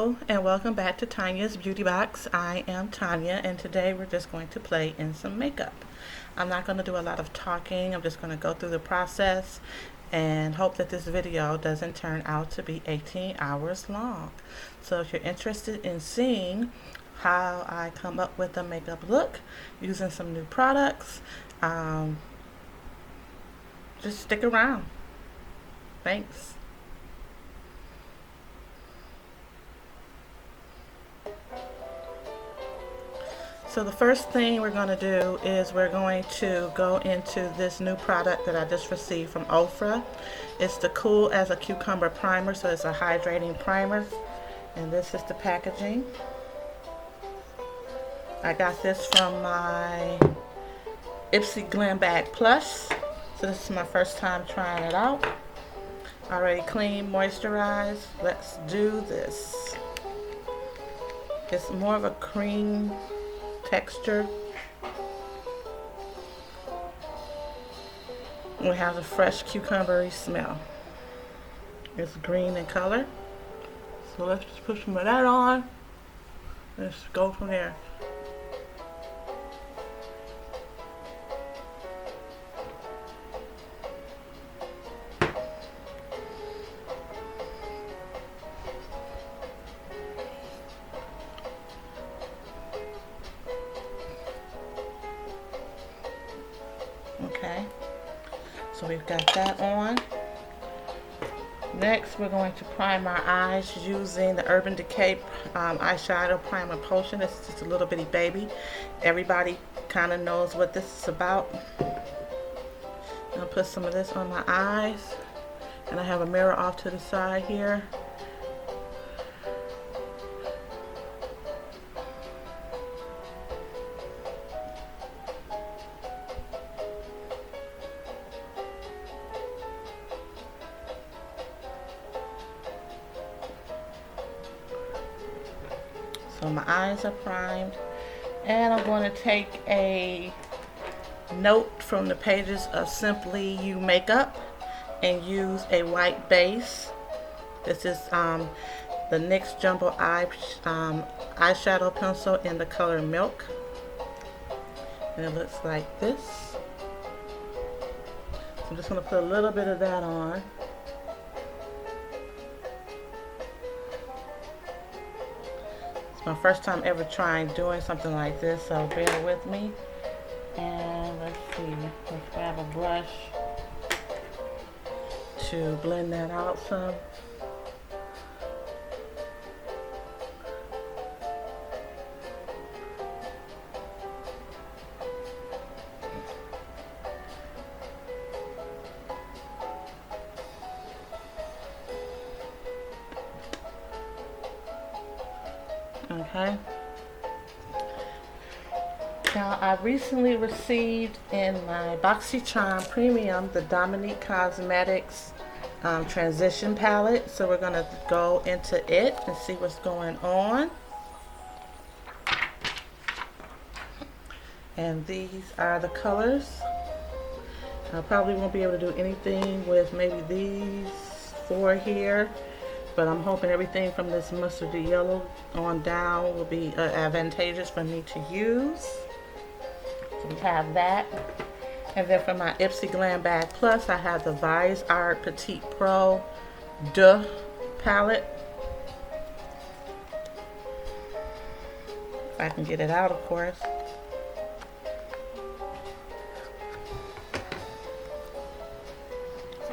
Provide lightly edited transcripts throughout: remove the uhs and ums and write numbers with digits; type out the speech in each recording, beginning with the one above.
Hello and welcome back to Tanya's Beauty Box. I am Tanya and today we're just going to play in some makeup. I'm not going to do a lot of talking. I'm just going to go through the process and hope that this video doesn't turn out to be 18 hours long. So if you're interested in seeing how I come up with a makeup look using some new products, just stick around. Thanks. So the first thing we're going to do is we're going to go into this new product that I just received from Ofra. It's the Cool as a Cucumber Primer, so it's a hydrating primer. And this is the packaging. I got this from my Ipsy Glam Bag Plus. So this is my first time trying it out. Already clean, moisturized. Let's do this. It's more of a cream texture. It has a fresh cucumbery smell. It's green in color. So let's just put some of that on. Let's go from there. Okay, so we've got that on. Next, we're going to prime our eyes using the Urban Decay eyeshadow primer potion. This is just a little bitty baby. Everybody kind of knows what this is about. I'll put some of this on my eyes, and I have a mirror off to the side here. So my eyes are primed, and I'm going to take a note from the pages of Simply You Makeup and use a white base. This is the NYX Jumbo eyeshadow pencil in the color Milk, and it looks like this. So I'm just going to put a little bit of that on. My first time ever trying doing something like this, so bear with me. And let's see, let's grab a brush to blend that out some. Okay. Now I recently received in my BoxyCharm Premium the Dominique Cosmetics Transition Palette. So we're going to go into it and see what's going on. And these are the colors. I probably won't be able to do anything with maybe these four here, but I'm hoping everything from this mustardy yellow on down will be advantageous for me to use. So we have that. And then for my Ipsy Glam Bag Plus, I have the Vise Art Petite Pro De palette. If I can get it out, of course.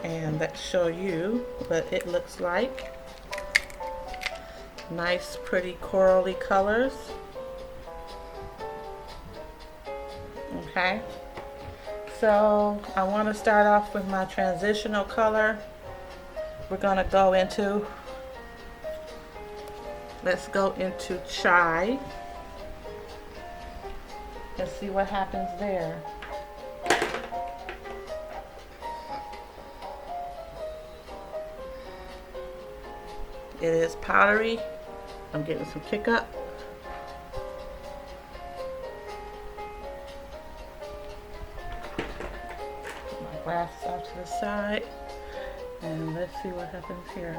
And let's show you what it looks like. Nice, pretty corally colors. Okay, so I want to start off with my transitional color. We're going to go into, let's go into Chai. Let's see what happens there. It is powdery. I'm getting some kick up. Put my glasses off to the side. And let's see what happens here.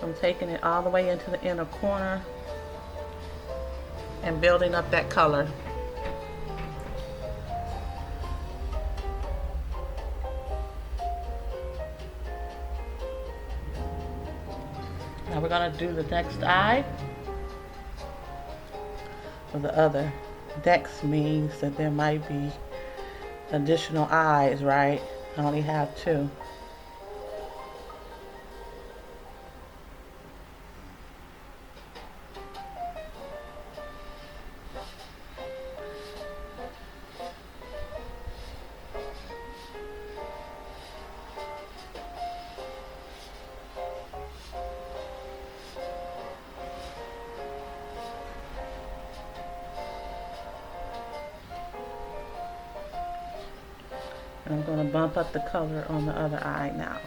I'm taking it all the way into the inner corner and building up that color. Now we're going to do the next eye. For the other, next means that there might be additional eyes, right? I only have 2. And I'm going to bump up the color on the other eye now.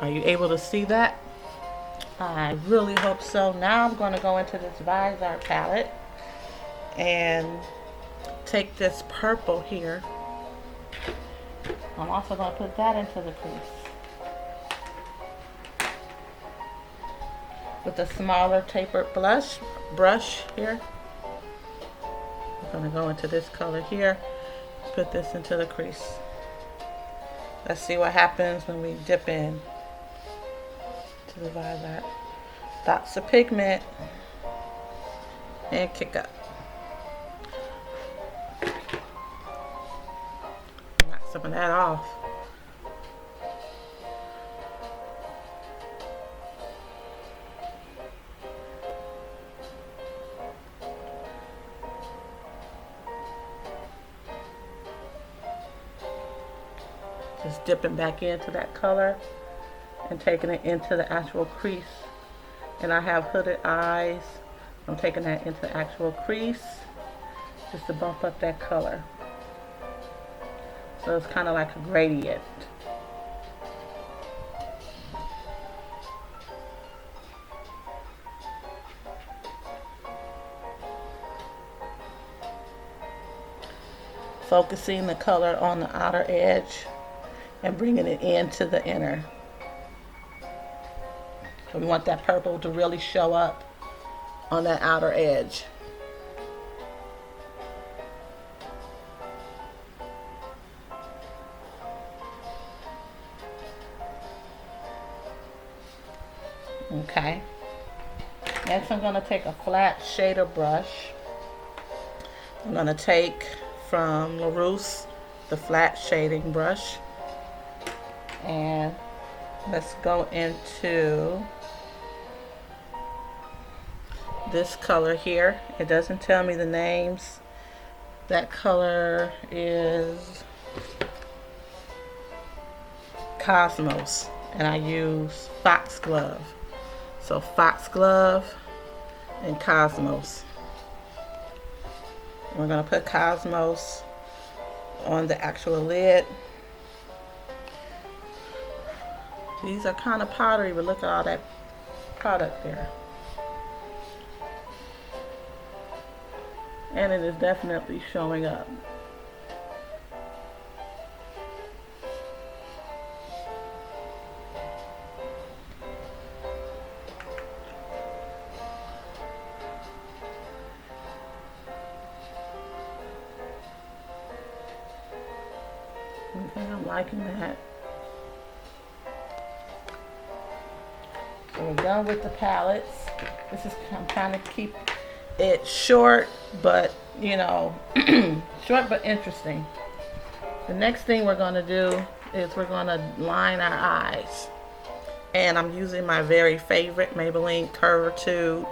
Are you able to see that? I really hope so. Now I'm going to go into this Visart palette and take this purple here. I'm also going to put that into the crease with a smaller tapered brush here. I'm going to go into this color here, put this into the crease. Let's see what happens when we dip in to the Visart. Dots of pigment and kick up. Knock some of that off. Just dipping back into that color and taking it into the actual crease. And I have hooded eyes. I'm taking that into the actual crease just to bump up that color. So it's kind of like a gradient. Focusing the color on the outer edge and bringing it into the inner. So we want that purple to really show up on that outer edge. Okay. Next I'm going to take a flat shader brush. I'm going to take from LaRousse the flat shading brush. And let's go into this color here. It doesn't tell me the names. That color is Cosmos, and I use Foxglove. So Foxglove and Cosmos. We're going to put Cosmos on the actual lid. These are kind of powdery, but look at all that product there. And it is definitely showing up. Okay, I'm liking that. So we're done with the palettes. This is kind of keep it short, but you know, short but interesting. The next thing we're going to do is we're going to line our eyes. And I'm using my very favorite Maybelline Curvitude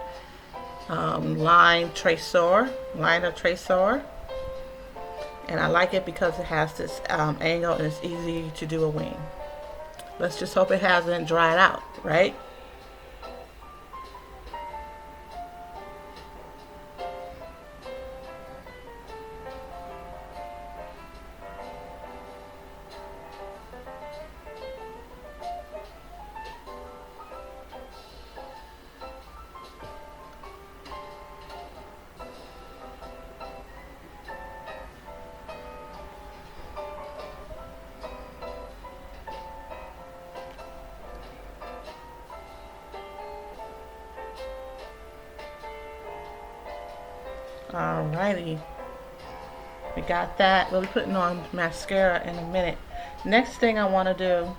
liner Traceur. And I like it because it has this angle and it's easy to do a wing. Let's just hope it hasn't dried out, right? Alrighty. We got that. We'll be putting on mascara in a minute. Next thing I want to do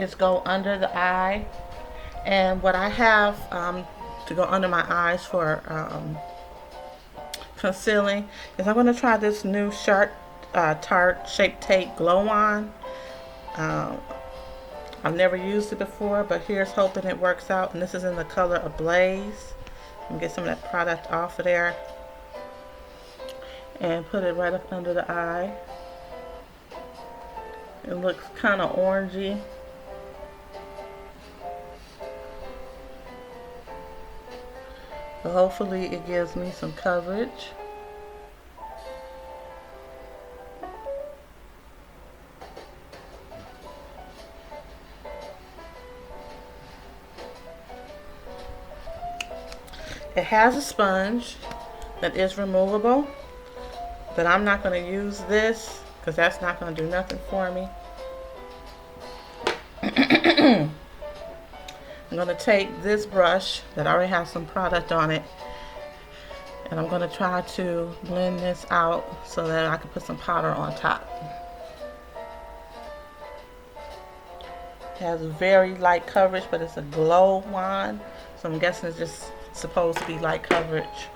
is go under the eye. And what I have to go under my eyes for concealing is I'm going to try this new Tarte Shape Tape Glow On. I've never used it before, but here's hoping it works out. And this is in the color Ablaze. I'm going to get some of that product off of there and put it right up under the eye. It looks kind of orangey. But hopefully it gives me some coverage. It has a sponge that is removable, but I'm not going to use this because that's not going to do nothing for me. I'm going to take this brush that already has some product on it, and I'm going to try to blend this out so that I can put some powder on top. It has very light coverage, but it's a glow wand, so I'm guessing it's just supposed to be light coverage.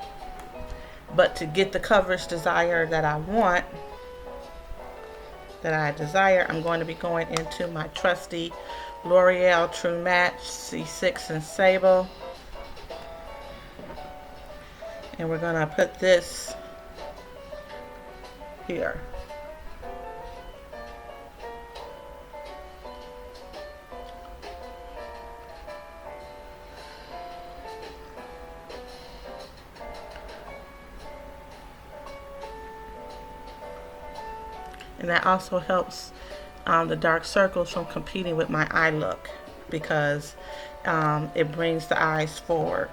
But to get the coverage desired that I want, I'm going to be going into my trusty L'Oreal True Match C6 in Sable. And we're going to put this here. And that also helps the dark circles from competing with my eye look, because it brings the eyes forward.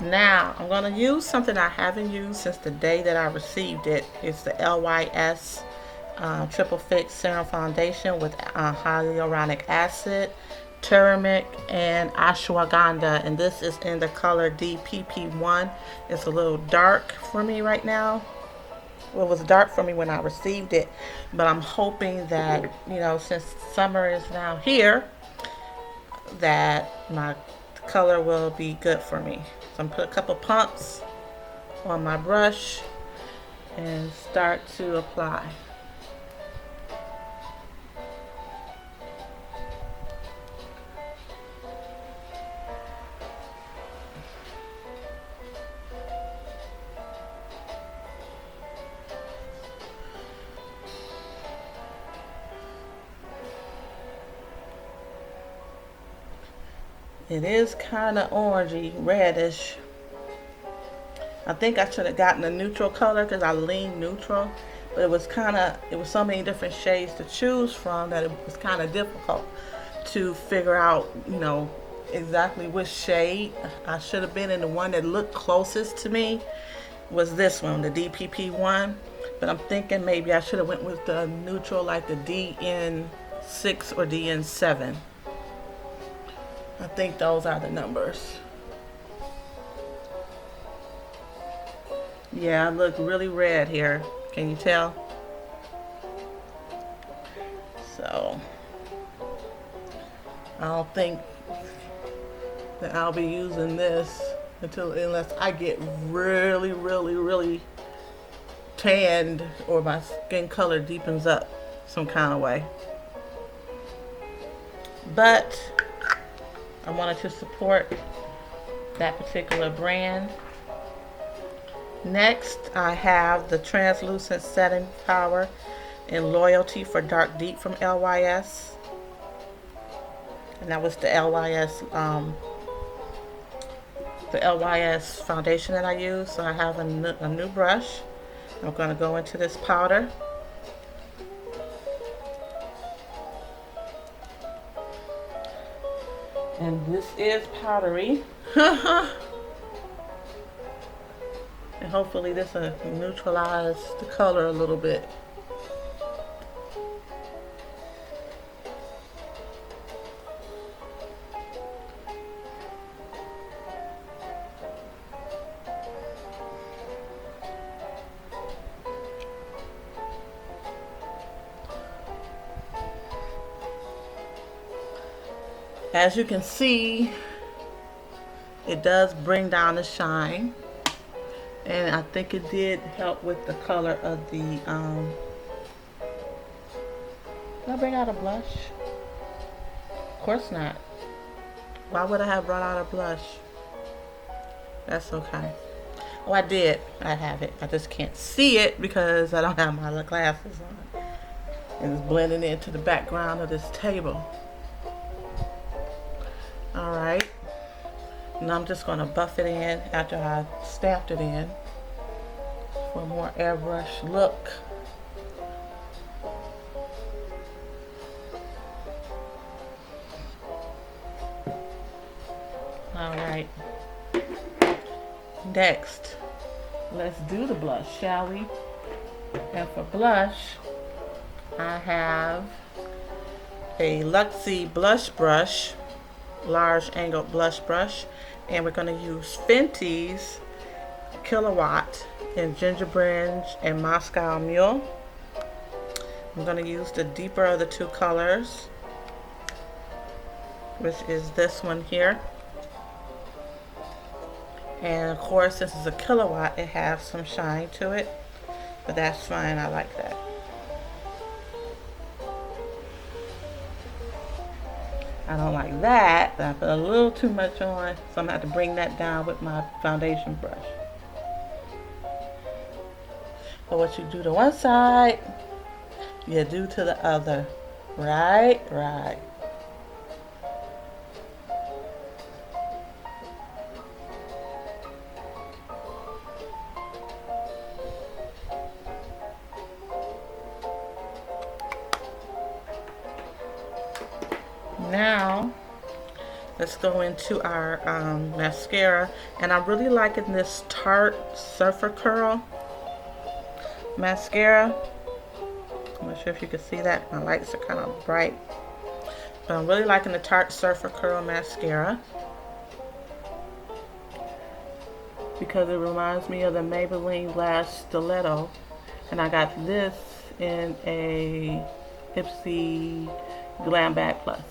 Now I'm going to use something I haven't used since the day that I received it. It's the LYS Triple Fix Serum Foundation with hyaluronic acid, turmeric, and ashwagandha, and this is in the color DPP1. It's a little dark for me right now. Well, it was dark for me when I received it, but I'm hoping that, you know, since summer is now here, that my color will be good for me. So I'm gonna put a couple pumps on my brush and start to apply. It is kind of orangey, reddish. I think I should have gotten a neutral color because I lean neutral, but it was so many different shades to choose from that it was kind of difficult to figure out, you know, exactly which shade. I should have been in the one that looked closest to me, was this one, the DPP1, but I'm thinking maybe I should have went with the neutral, like the DN6 or DN7. I think those are the numbers. Yeah, I look really red here. Can you tell? So, I don't think that I'll be using this unless I get really, really, really tanned or my skin color deepens up some kind of way. But I wanted to support that particular brand. Next, I have the Translucent Setting Power and Loyalty for Dark Deep from LYS. And that was the LYS foundation that I used. So I have a new brush. I'm going to go into this powder. And this is powdery. And hopefully this will neutralize the color a little bit. As you can see, it does bring down the shine, and I think it did help with the color of the did I bring out a blush? Of course not. Why would I have brought out a blush? That's okay. Oh, I did. I have it. I just can't see it because I don't have my glasses on. And it's blending into the background of this table. Alright. Now I'm just going to buff it in after I stamped it in for a more airbrush look. Alright. Next, let's do the blush, shall we? And for blush, I have a Luxie blush brush, large angled blush brush, and we're going to use Fenty's Killawatt in Gingerbread and Moscow Mule. I'm going to use the deeper of the two colors, which is this one here. And of course, since it's a Killawatt, it has some shine to it, but that's fine. I like that. I don't like that. I put a little too much on, so I'm going to have to bring that down with my foundation brush. But what you do to one side, you do to the other. Right? Right. Now, let's go into our mascara, and I'm really liking this Tarte Surfer Curl mascara. I'm not sure if you can see that. My lights are kind of bright, but I'm really liking the Tarte Surfer Curl mascara because it reminds me of the Maybelline Lash Stiletto, and I got this in a Ipsy Glam Bag Plus.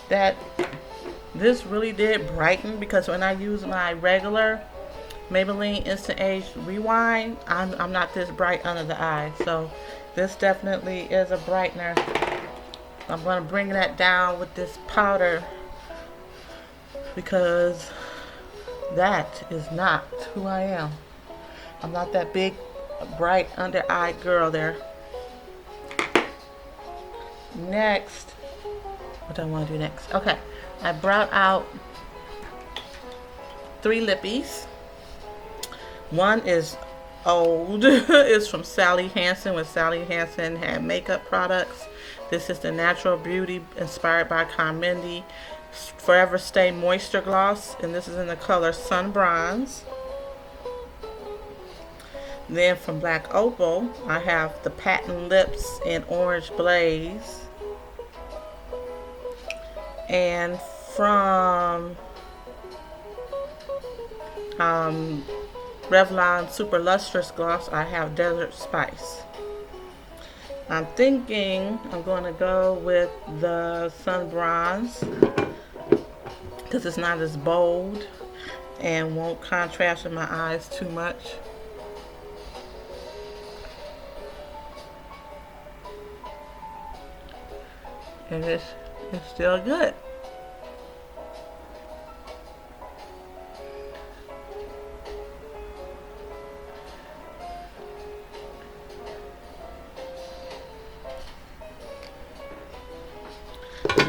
That this really did brighten, because when I use my regular Maybelline Instant Age Rewind, I'm not this bright under the eye. So this definitely is a brightener. I'm going to bring that down with this powder because that is not who I am. I'm not that big, bright under eye girl there. Next, what do I want to do next? Okay, I brought out 3 lippies. One is old. It's from Sally Hansen, when Sally Hansen had makeup products. This is the Natural Beauty inspired by Carmendi Forever Stay Moisture Gloss, and this is in the color Sun Bronze. Then from Black Opal, I have the Patent Lips in Orange Blaze. And from Revlon Super Lustrous Gloss, I have Desert Spice. I'm thinking I'm going to go with the Sun Bronze because it's not as bold and won't contrast with my eyes too much. And it's still good.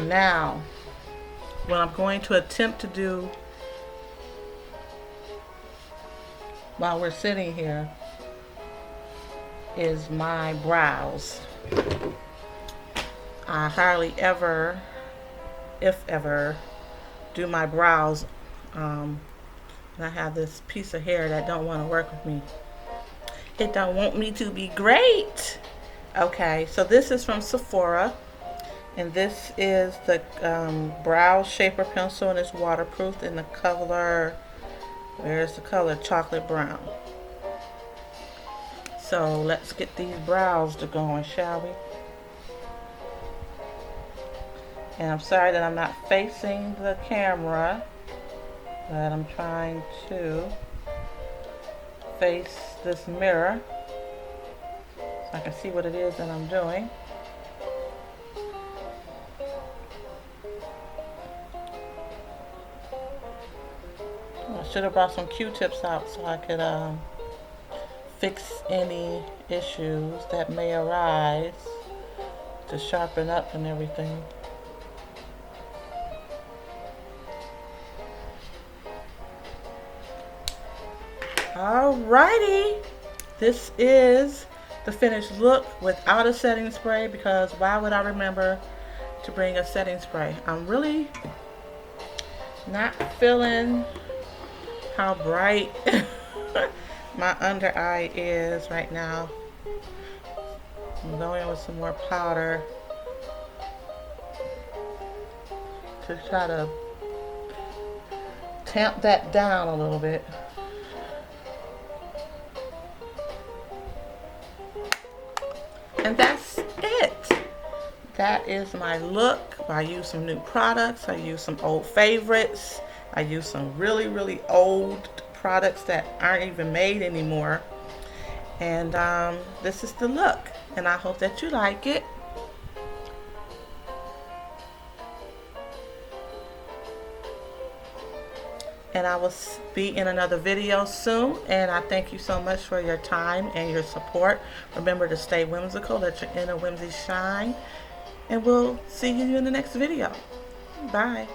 Now, what I'm going to attempt to do while we're sitting here is my brows. I hardly ever, if ever, do my brows. And I have this piece of hair that don't want to work with me. It don't want me to be great. Okay, so this is from Sephora. And this is the brow shaper pencil, and it's waterproof in the color, where's the color? Chocolate brown. So let's get these brows to going, shall we? And I'm sorry that I'm not facing the camera, but I'm trying to face this mirror so I can see what it is that I'm doing. I should have brought some Q-tips out so I could fix any issues that may arise to sharpen up and everything. Alrighty, this is the finished look without a setting spray, because why would I remember to bring a setting spray? I'm really not feeling how bright my under eye is right now. I'm going in with some more powder to try to tamp that down a little bit. And that's it. That is my look. I used some new products. I used some old favorites. I used some really, really old products that aren't even made anymore. And this is the look. And I hope that you like it. And I will be in another video soon. And I thank you so much for your time and your support. Remember to stay whimsical, let your inner whimsy shine. And we'll see you in the next video. Bye.